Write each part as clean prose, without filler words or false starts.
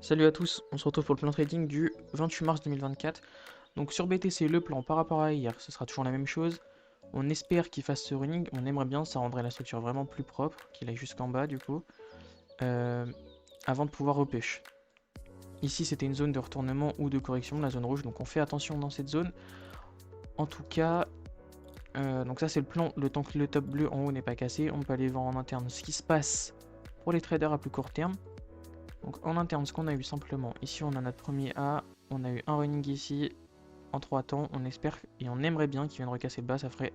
Salut à tous, on se retrouve pour le plan trading du 28 mars 2024. Donc sur BTC, le plan par rapport à hier, ce sera toujours la même chose. On espère qu'il fasse ce running, on aimerait bien, ça rendrait la structure vraiment plus propre, qu'il aille jusqu'en bas du coup, euh, avant de pouvoir repush. Ici c'était une zone de retournement ou de correction, la zone rouge, donc on fait attention dans cette zone. En tout cas, donc ça c'est le plan, le temps que le top bleu en haut n'est pas cassé, on peut aller voir en interne ce qui se passe pour les traders à plus court terme. Donc en interne, ce qu'on a eu simplement, ici on a notre premier A, on a eu un running ici en 3 temps, on espère et on aimerait bien qu'il vienne recasser le bas, ça ferait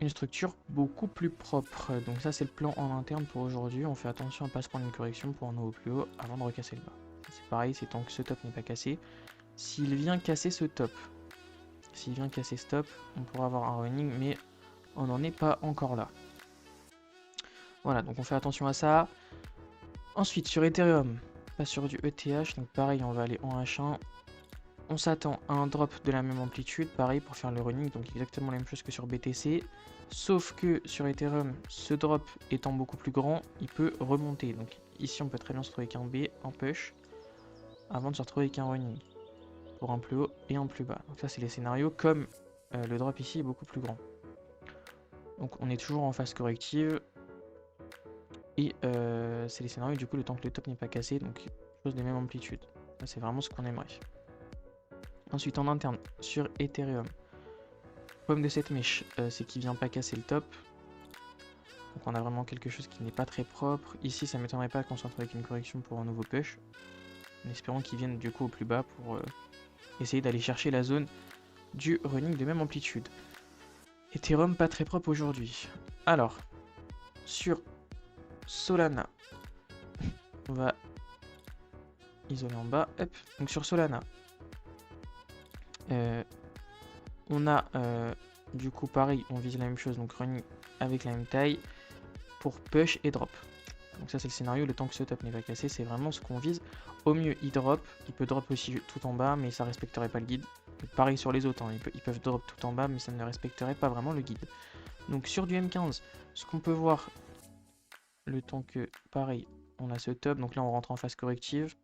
une structure beaucoup plus propre. Donc ça c'est le plan en interne pour aujourd'hui, on fait attention à ne pas se prendre une correction pour en haut plus haut avant de recasser le bas. C'est pareil, c'est tant que ce top n'est pas cassé. S'il vient casser ce top, s'il vient casser ce top, on pourra avoir un running, mais on n'en est pas encore là. Voilà, donc on fait attention à ça. Ensuite, sur Ethereum, pas sur du ETH, donc pareil, on va aller en H1. On s'attend à un drop de la même amplitude, pareil pour faire le running, donc exactement la même chose que sur BTC. Sauf que sur Ethereum, ce drop étant beaucoup plus grand, il peut remonter. Donc ici, on peut très bien se retrouver avec un B, un push, avant de se retrouver avec un running. Pour un plus haut et un plus bas. Donc ça, c'est les scénarios, comme le drop ici est beaucoup plus grand. Donc on est toujours en phase corrective. Et c'est les scénarios du coup le temps que le top n'est pas cassé, donc chose de même amplitude. Ça c'est vraiment ce qu'on aimerait. Ensuite en interne, sur Ethereum, le problème de cette mèche, c'est qu'il vient pas casser le top. Donc on a vraiment quelque chose qui n'est pas très propre. Ici ça m'étonnerait pas qu'on se retrouve avec une correction pour un nouveau push. En espérant qu'il vienne du coup au plus bas pour essayer d'aller chercher la zone du running de même amplitude. Ethereum pas très propre aujourd'hui. Alors, sur Solana, on va isoler en bas. Hop. Donc sur Solana, on a du coup pareil, on vise la même chose, donc running avec la même taille pour push et drop. Donc ça c'est le scénario, le temps que ce top n'est pas cassé, c'est vraiment ce qu'on vise. Au mieux il drop, il peut drop aussi tout en bas, mais ça respecterait pas le guide. Et pareil sur les autres, hein, ils peuvent drop tout en bas, mais ça ne respecterait pas vraiment le guide. Donc sur du M15, ce qu'on peut voir, le temps que pareil, on a ce top, donc là on rentre en phase corrective.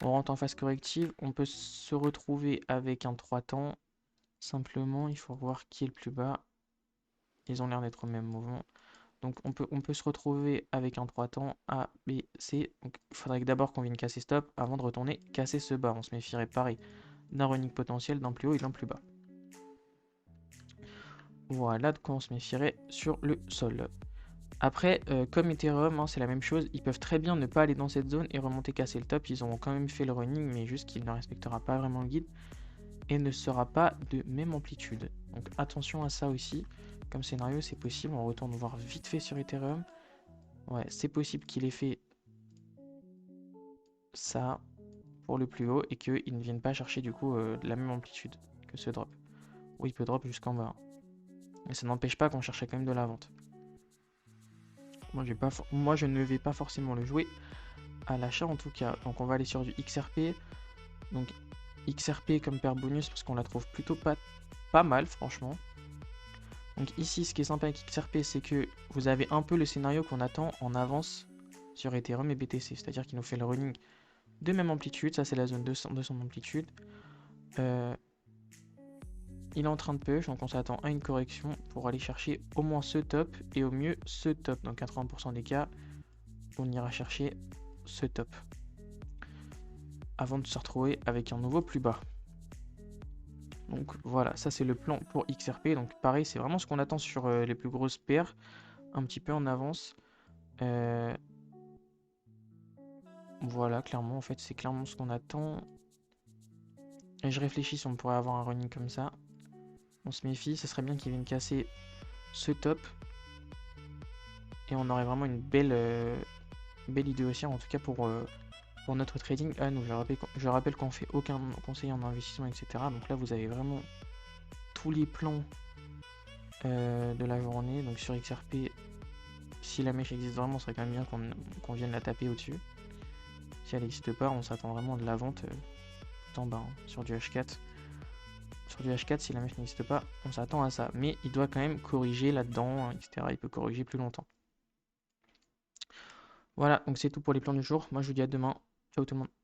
On rentre en phase corrective, on peut se retrouver avec un 3 temps. Simplement, il faut voir qui est le plus bas. Ils ont l'air d'être au même mouvement. Donc on peut se retrouver avec un 3 temps A, B, C. Donc il faudrait que d'abord qu'on vienne casser stop avant de retourner casser ce bas. On se méfierait pareil d'un running potentiel, d'un plus haut et d'un plus bas. Voilà de quoi on se méfierait sur le sol. Après, comme Ethereum, hein, c'est la même chose. Ils peuvent très bien ne pas aller dans cette zone et remonter casser le top. Ils ont quand même fait le running, mais juste qu'il ne respectera pas vraiment le guide et ne sera pas de même amplitude. Donc attention à ça aussi. Comme scénario, c'est possible. On retourne voir vite fait sur Ethereum. Ouais, c'est possible qu'il ait fait ça pour le plus haut et qu'il ne vienne pas chercher du coup la même amplitude que ce drop. Ou il peut drop jusqu'en bas. Mais ça n'empêche pas qu'on cherchait quand même de la vente. Moi, je ne vais pas forcément le jouer à l'achat en tout cas. Donc on va aller sur du XRP. Donc XRP comme paire bonus parce qu'on la trouve plutôt pas mal franchement. Donc ici ce qui est sympa avec XRP c'est que vous avez un peu le scénario qu'on attend en avance sur Ethereum et BTC. C'est-à-dire qu'il nous fait le running de même amplitude. Ça c'est la zone de son amplitude. Il est en train de push, donc on s'attend à une correction pour aller chercher au moins ce top et au mieux ce top. Dans 80% des cas, on ira chercher ce top avant de se retrouver avec un nouveau plus bas. Donc voilà, ça c'est le plan pour XRP. Donc pareil, c'est vraiment ce qu'on attend sur les plus grosses paires, un petit peu en avance. Voilà, clairement, en fait, c'est clairement ce qu'on attend. Et je réfléchis si on pourrait avoir un running comme ça. On se méfie, ça serait bien qu'il vienne casser ce top. Et on aurait vraiment une belle idée haussière, en tout cas pour notre trading. Ah non, je rappelle qu'on fait aucun conseil en investissement, etc. Donc là, vous avez vraiment tous les plans de la journée. Donc sur XRP, si la mèche existe vraiment, ce serait quand même bien qu'on vienne la taper au-dessus. Si elle n'existe pas, on s'attend vraiment de la vente tout en bas, hein, sur du H4. Sur du H4, si la mèche n'existe pas, on s'attend à ça. Mais il doit quand même corriger là-dedans, hein, etc. Il peut corriger plus longtemps. Voilà, donc c'est tout pour les plans du jour. Moi, je vous dis à demain. Ciao tout le monde.